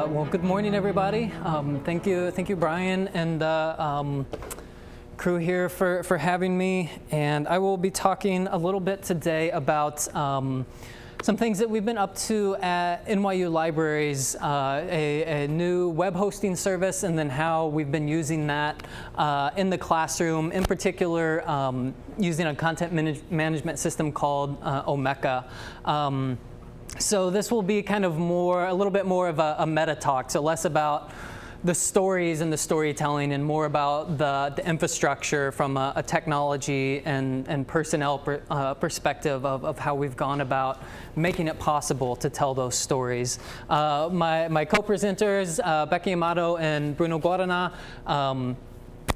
Well, good morning, everybody. Thank you, Brian, and crew here for having me. And I will be talking a little bit today about some things that we've been up to at NYU Libraries, a new web hosting service, and then how we've been using that in the classroom, in particular using a content management system called Emeka. So this will be kind of a little bit more of a meta talk, so less about the stories and the storytelling and more about the infrastructure from a technology and personnel perspective of how we've gone about making it possible to tell those stories. My co-presenters, Amato and Bruno Guaraná,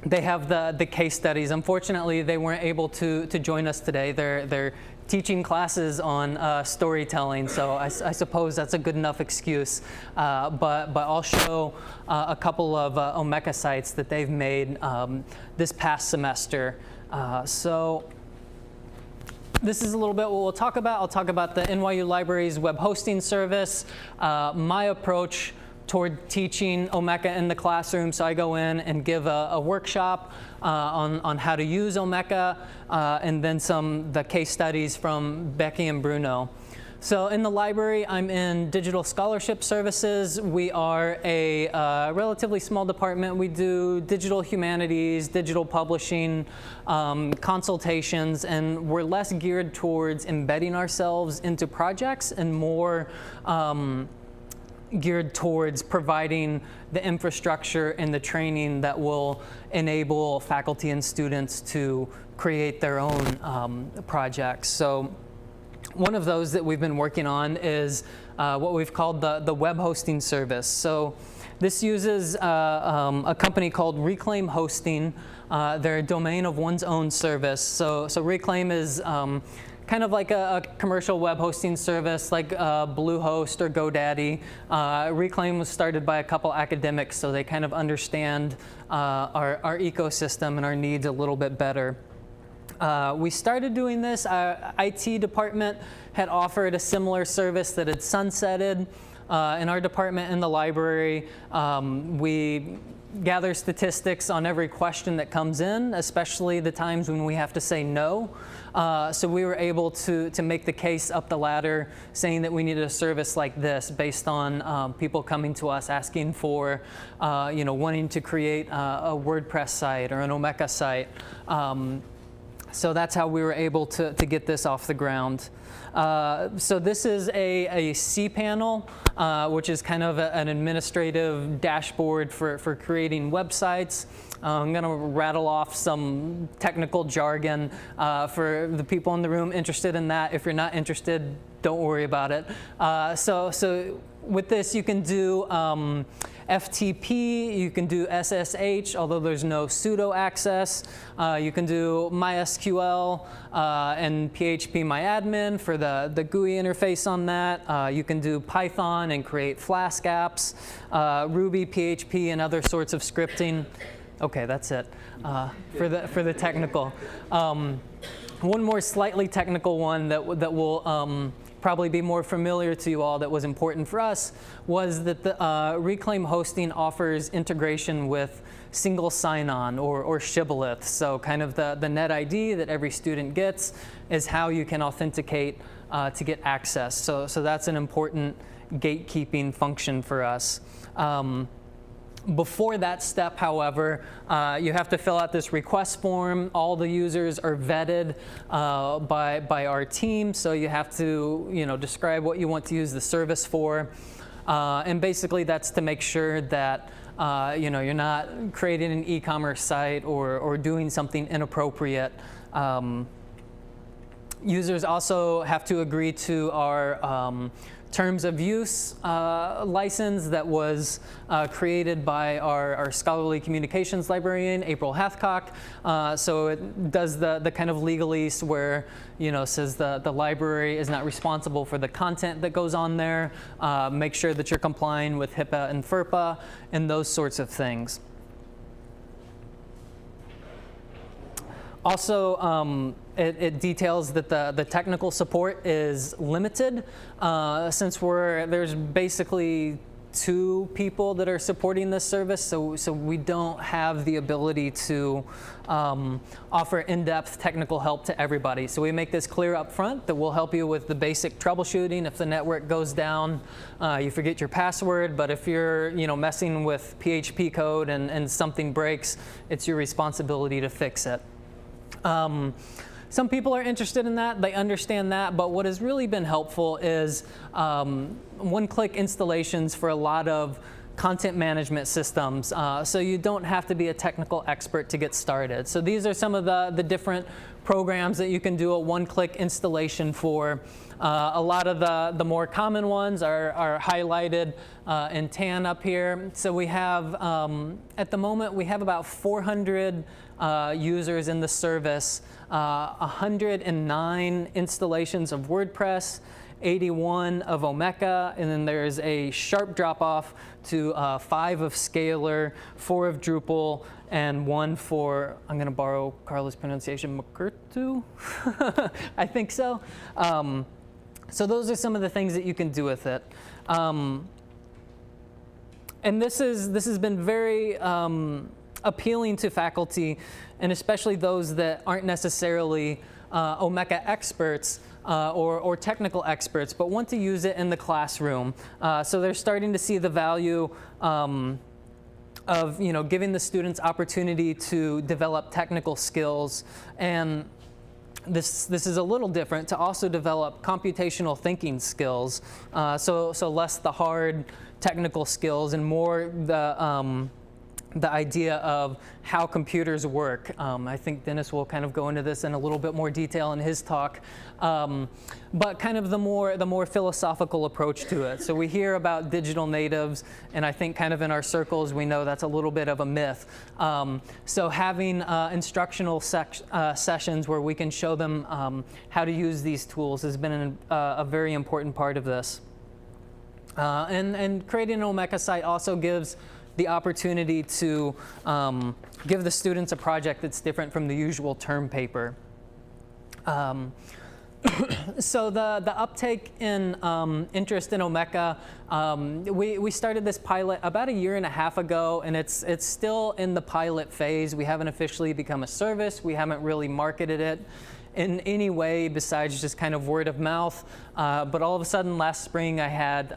they have the case studies. Unfortunately, they weren't able to join us today. They're teaching classes on storytelling, so I suppose that's a good enough excuse. But I'll show a couple of Emeka sites that they've made this past semester. So this is a little bit what we'll talk about. I'll talk about the NYU Libraries web hosting service, my approach toward teaching Emeka in the classroom. So I go in and give a workshop on how to use Emeka, and then the case studies from Becky and Bruno. So in the library, I'm in digital scholarship services. We are a relatively small department. We do digital humanities, digital publishing, consultations, and we're less geared towards embedding ourselves into projects and more geared towards providing the infrastructure and the training that will enable faculty and students to create their own projects. So one of those that we've been working on is what we've called the web hosting service. So this uses a company called Reclaim Hosting. They're a domain of one's own service. So Reclaim is kind of like a commercial web hosting service like Bluehost or GoDaddy. Reclaim was started by a couple academics, so they kind of understand our ecosystem and our needs a little bit better. We started doing this. Our IT department had offered a similar service that had sunsetted. In our department in the library, we gather statistics on every question that comes in, especially the times when we have to say no. So we were able to make the case up the ladder, saying that we needed a service like this based on people coming to us asking for, wanting to create a WordPress site or an Emeka site. So that's how we were able to get this off the ground. So this is a cPanel, which is kind of an administrative dashboard for creating websites. I'm going to rattle off some technical jargon for the people in the room interested in that. If you're not interested, don't worry about it. So with this, you can do FTP, you can do SSH, although there's no sudo access. You can do MySQL and PHP-MyAdmin for the GUI interface on that. You can do Python and create Flask apps, Ruby, PHP, and other sorts of scripting. Okay, that's it for the technical. One more slightly technical one that will probably be more familiar to you all that was important for us was that the Reclaim Hosting offers integration with single sign-on or shibboleth. So kind of the net ID that every student gets is how you can authenticate to get access. So that's an important gatekeeping function for us. Before that step, however, you have to fill out this request form. All the users are vetted by our team, so you have to describe what you want to use the service for. And basically that's to make sure that you're not creating an e-commerce site or doing something inappropriate. Users also have to agree to our terms of use license that was created by our scholarly communications librarian, April Hathcock. So it does the kind of legalese where, says the library is not responsible for the content that goes on there. Make sure that you're complying with HIPAA and FERPA and those sorts of things. Also, it details that the technical support is limited since there's basically 2 people that are supporting this service, so we don't have the ability to offer in-depth technical help to everybody. So we make this clear up front that we'll help you with the basic troubleshooting. If the network goes down, you forget your password, but if you're messing with PHP code and something breaks, it's your responsibility to fix it. Some people are interested in that, they understand that, but what has really been helpful is one-click installations for a lot of content management systems, so you don't have to be a technical expert to get started. So these are some of the different programs that you can do a one-click installation for. A lot of the more common ones are highlighted in tan up here. So we have, at the moment, we have about 400 users in the service, 109 installations of WordPress, 81 of Omeka, and then there's a sharp drop-off to 5 of Scalar, 4 of Drupal, and 1 for, I'm going to borrow Carla's pronunciation, Makurtu? I think so. So those are some of the things that you can do with it. And this has been very appealing to faculty, and especially those that aren't necessarily Omeka experts or technical experts, but want to use it in the classroom. So they're starting to see the value of giving the students opportunity to develop technical skills, and this is a little different, to also develop computational thinking skills. So less the hard technical skills and more the idea of how computers work. I think Dennis will kind of go into this in a little bit more detail in his talk, but kind of the more philosophical approach to it. So we hear about digital natives, and I think kind of in our circles we know that's a little bit of a myth. So having instructional sessions where we can show them how to use these tools has been a very important part of this. And creating an Omeka site also gives the opportunity to give the students a project that's different from the usual term paper. So the uptake in interest in Omeka, we started this pilot about 1.5 years ago, and it's still in the pilot phase. We haven't officially become a service. We haven't really marketed it in any way besides just kind of word of mouth. But all of a sudden last spring I had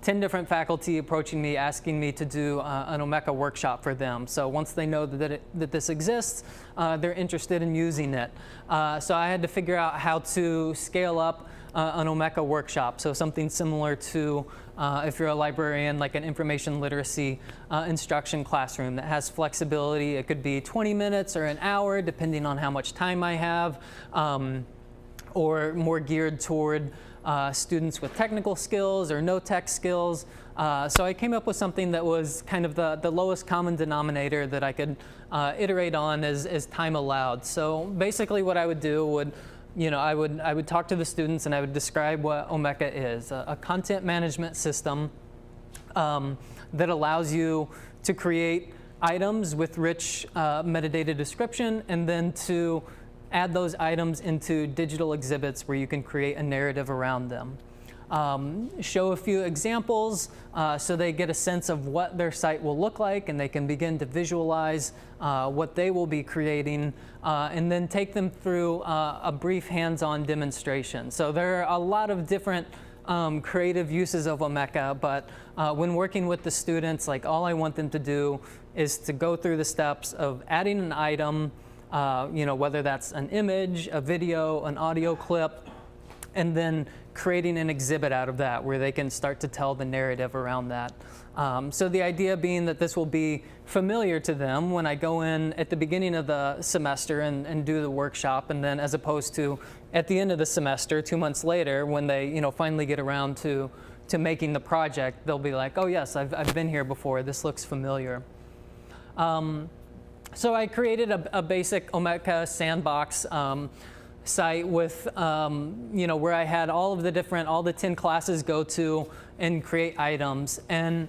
10 different faculty approaching me asking me to do an Emeka workshop for them. So once they know that this exists, they're interested in using it. So I had to figure out how to scale up an Emeka workshop, so something similar to if you're a librarian, like an information literacy instruction classroom that has flexibility. It could be 20 minutes or an hour, depending on how much time I have, or more geared toward students with technical skills or no tech skills. So I came up with something that was kind of the lowest common denominator that I could iterate on as time allowed. So basically what I would do I would talk to the students and I would describe what Omeka is, a content management system that allows you to create items with rich metadata description, and then to add those items into digital exhibits where you can create a narrative around them. Show a few examples so they get a sense of what their site will look like, and they can begin to visualize what they will be creating, and then take them through a brief hands-on demonstration. So there are a lot of different creative uses of Omeka, but when working with the students, like, all I want them to do is to go through the steps of adding an item, whether that's an image, a video, an audio clip, and then creating an exhibit out of that where they can start to tell the narrative around that. So the idea being that this will be familiar to them when I go in at the beginning of the semester and do the workshop, and then as opposed to at the end of the semester, 2 months later, when they finally get around to making the project, they'll be like, oh yes, I've been here before, this looks familiar. So I created a basic Emeka Sandbox site with, where I had all the 10 classes go to and create items. And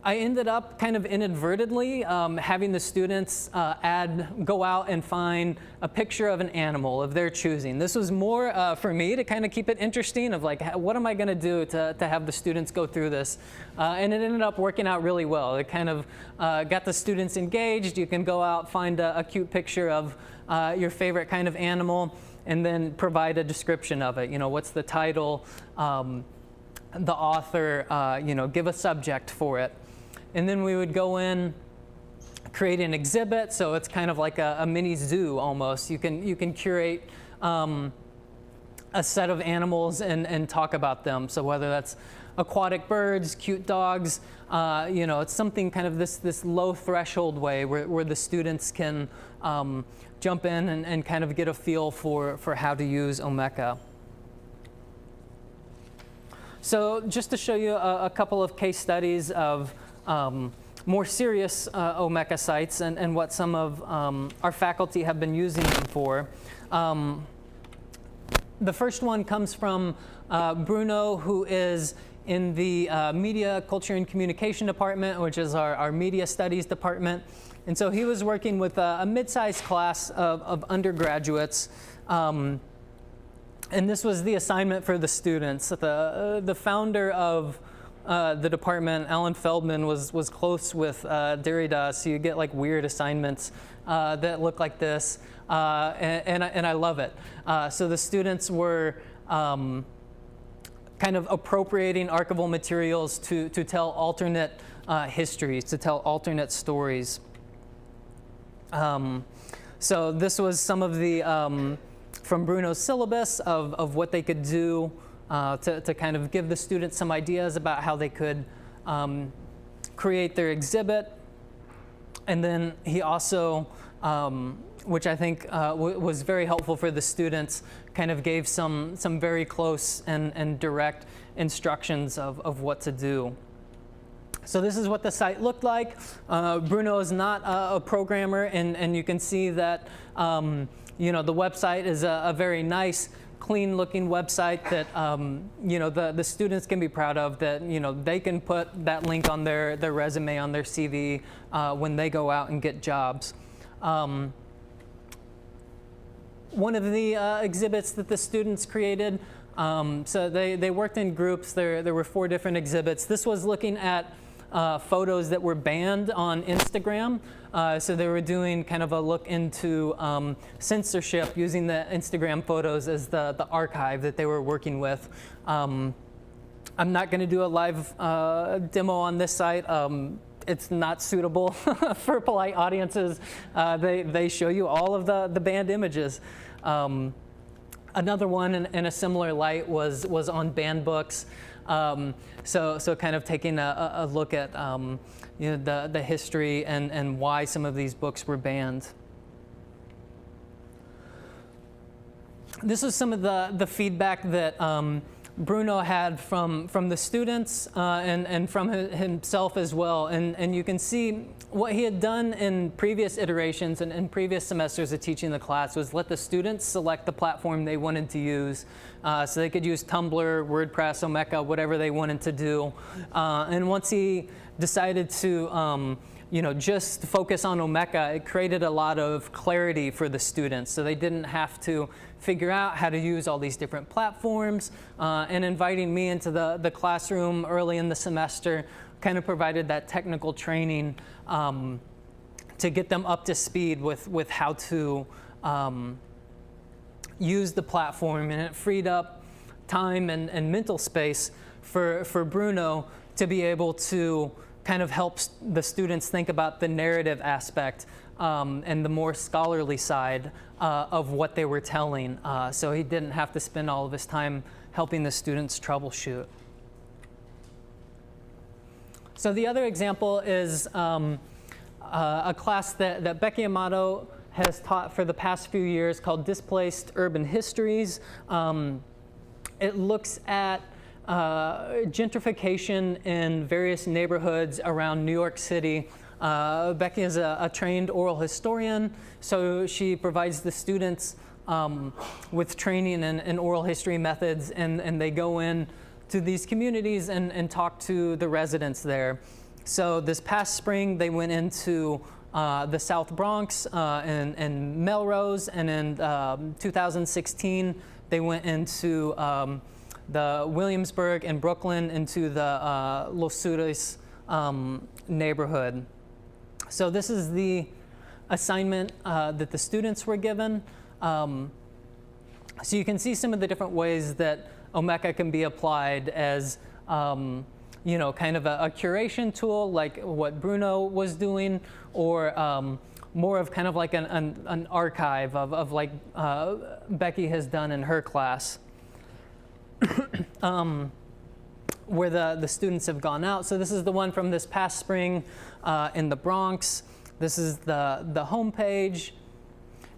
I ended up kind of inadvertently having the students go out and find a picture of an animal of their choosing. This was more for me to kind of keep it interesting of like, what am I going to do to have the students go through this? And it ended up working out really well. It kind of got the students engaged. You can go out, find a cute picture of your favorite kind of animal, and then provide a description of it. You know, what's the title, the author, you know, give a subject for it. And then we would go in, create an exhibit, so it's kind of like a mini zoo almost. You can curate a set of animals and talk about them. So whether that's aquatic birds, cute dogs, you know, it's something kind of this low threshold way where the students can jump in and kind of get a feel for how to use Omeka. So just to show you a couple of case studies of more serious Omeka sites and what some of our faculty have been using them for. The first one comes from Bruno, who is in the Media, Culture, and Communication Department, which is our Media Studies department. And so he was working with a mid-sized class of undergraduates. And this was the assignment for the students. The founder of the department, Alan Feldman, was close with Derrida, so you get like weird assignments that look like this, and I love it. So the students were kind of appropriating archival materials to tell alternate histories, to tell alternate stories. So this was some of the, from Bruno's syllabus of what they could do to kind of give the students some ideas about how they could create their exhibit. And then he also, which I think was very helpful for the students, kind of gave some very close and direct instructions of what to do. So this is what the site looked like. Bruno is not a programmer, and you can see that you know, the website is a very nice, clean-looking website that you know, the students can be proud of. That, you know, they can put that link on their resume, on their CV when they go out and get jobs. One of the exhibits that the students created, so they worked in groups. There were 4 different exhibits. This was looking at photos that were banned on Instagram. So they were doing kind of a look into censorship, using the Instagram photos as the archive that they were working with. I'm not going to do a live demo on this site. It's not suitable for polite audiences. They show you all of the banned images. Another one in a similar light was on banned books. So kind of taking a look at you know, the history and why some of these books were banned. This is some of the feedback that Bruno had from the students and from himself as well. And you can see what he had done in previous iterations and in previous semesters of teaching the class was let the students select the platform they wanted to use. So they could use Tumblr, WordPress, Omeka, whatever they wanted to do. And once he decided to you know, just focus on Omeka, it created a lot of clarity for the students. So they didn't have to figure out how to use all these different platforms. And inviting me into the classroom early in the semester kind of provided that technical training to get them up to speed with how to use the platform. And it freed up time and mental space for Bruno to be able to kind of helps the students think about the narrative aspect and the more scholarly side of what they were telling. So he didn't have to spend all of his time helping the students troubleshoot. So the other example is a class that Becky Amato has taught for the past few years called Displaced Urban Histories. It looks at gentrification in various neighborhoods around New York City. Becky is a trained oral historian, so she provides the students with training in oral history methods, and they go in to these communities and talk to the residents there. So this past spring, they went into the South Bronx and Melrose, and in 2016, they went into the Williamsburg and Brooklyn into the Los Sudes neighborhood. So this is the assignment that the students were given. So you can see some of the different ways that Omeka can be applied as, you know, kind of a curation tool, like what Bruno was doing, or more of kind of like an archive of like Becky has done in her class, where the students have gone out. So this is the one from this past spring in the Bronx. This is the home page.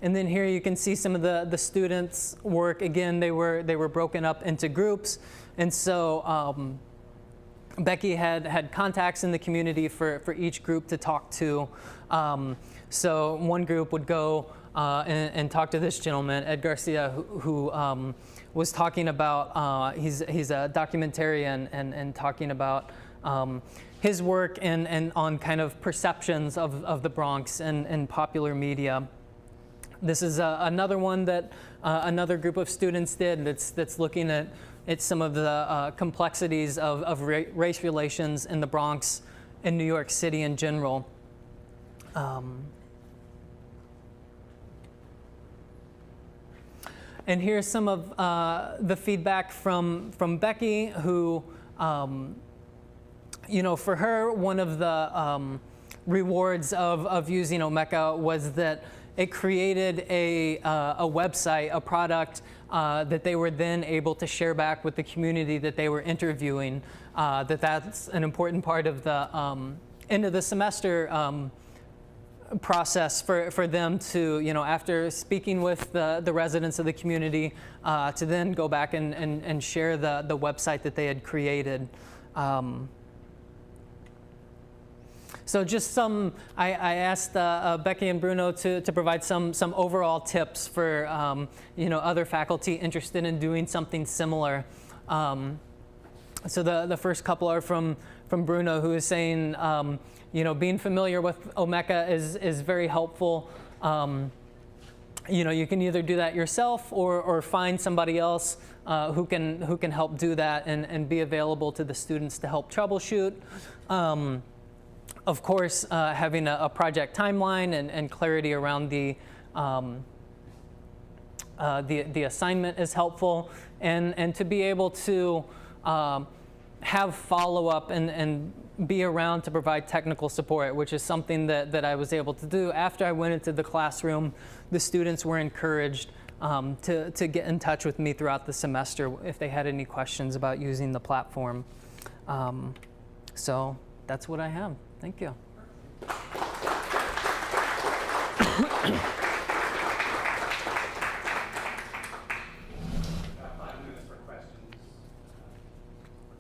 And then here you can see some of the students' work. Again, they were broken up into groups. And so Becky had contacts in the community for each group to talk to. So one group would go and talk to this gentleman, Ed Garcia, who was talking about, he's a documentarian, and talking about his work and on kind of perceptions of the Bronx and popular media. This is another one that another group of students did that's looking at some of the complexities of race relations in the Bronx and New York City in general. And here's some of the feedback from Becky, who, you know, for her, one of the rewards of using Omeka was that it created a website, a product that they were then able to share back with the community that they were interviewing. That's an important part of the end of the semester process for them to, you know, after speaking with the residents of the community, to then go back and share the website that they had created. So just some, I asked Becky and Bruno to provide some overall tips for, you know, other faculty interested in doing something similar. So the first couple are from Bruno, who is saying, you know, being familiar with Omeka is very helpful. You know, you can either do that yourself or find somebody else who can help do that and be available to the students to help troubleshoot. Of course, having a project timeline and clarity around the assignment is helpful, and to be able to have follow-up and be around to provide technical support, which is something that I was able to do. After I went into the classroom, the students were encouraged to get in touch with me throughout the semester if they had any questions about using the platform. So that's what I have. Thank you.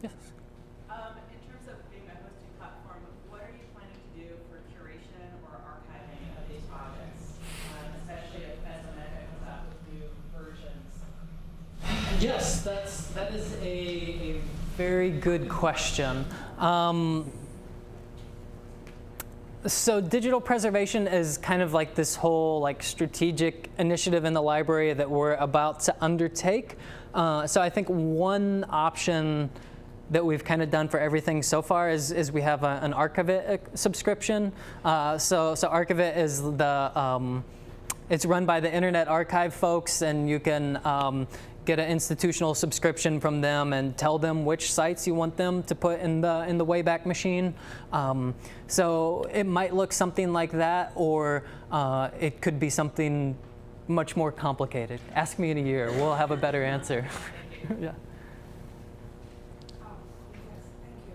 Yes. In terms of being a hosting platform, what are you planning to do for curation or archiving of these projects, especially as Omeka comes out with new versions? Yes, that is a very good question. So digital preservation is kind of like this whole like strategic initiative in the library that we're about to undertake. So I think one option that we've kind of done for everything so far is we have an Archivit subscription. So Archivit is it's run by the Internet Archive folks, and you can get an institutional subscription from them and tell them which sites you want them to put in the Wayback Machine. So it might look something like that, or it could be something much more complicated. Ask me in a year, we'll have a better answer. Yeah. Yes, thank you.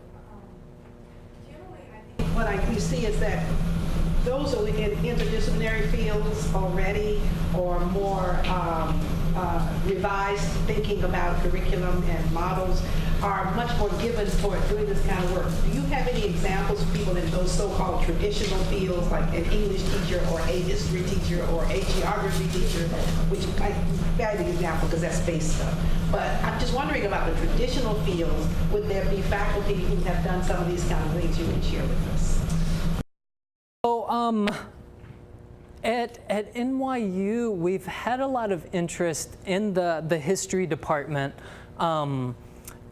Generally, I think what we see is that those are in interdisciplinary fields already, or more revised thinking about curriculum and models are much more given toward doing this kind of work. Do you have any examples of people in those so-called traditional fields, like an English teacher or a history teacher or a geography teacher, which I value the example because that's base stuff. But I'm just wondering about the traditional fields. Would there be faculty who have done some of these kind of things you can share with us? So, at NYU, we've had a lot of interest in the history department,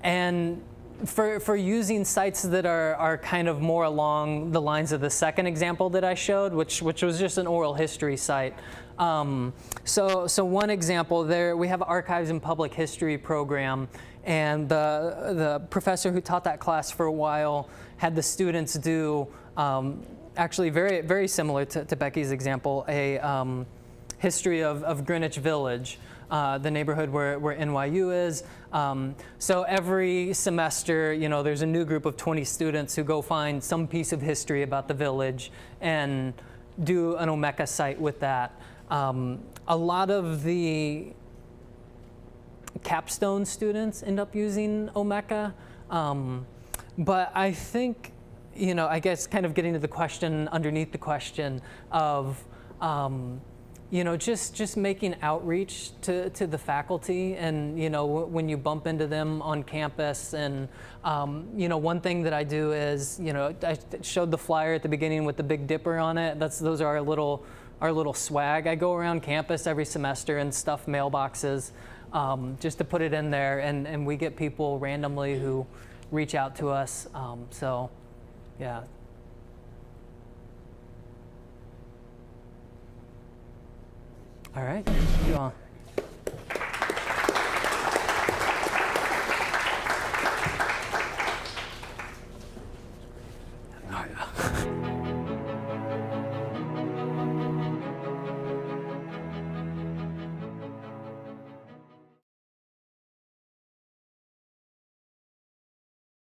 and for using sites that are kind of more along the lines of the second example that I showed, which was just an oral history site. So one example there, we have Archives and Public History program, and the professor who taught that class for a while had the students do actually very, very similar to Becky's example, a history of Greenwich Village, the neighborhood where NYU is. So every semester, there's a new group of 20 students who go find some piece of history about the village and do an Omeka site with that. A lot of the capstone students end up using Omeka, but I think, I guess kind of getting to the question underneath the question of, just making outreach to the faculty, and when you bump into them on campus, and one thing that I do is, I showed the flyer at the beginning with the Big Dipper on it. Those are our little swag. I go around campus every semester and stuff mailboxes just to put it in there, and we get people randomly who reach out to us. So, yeah. All right. You on?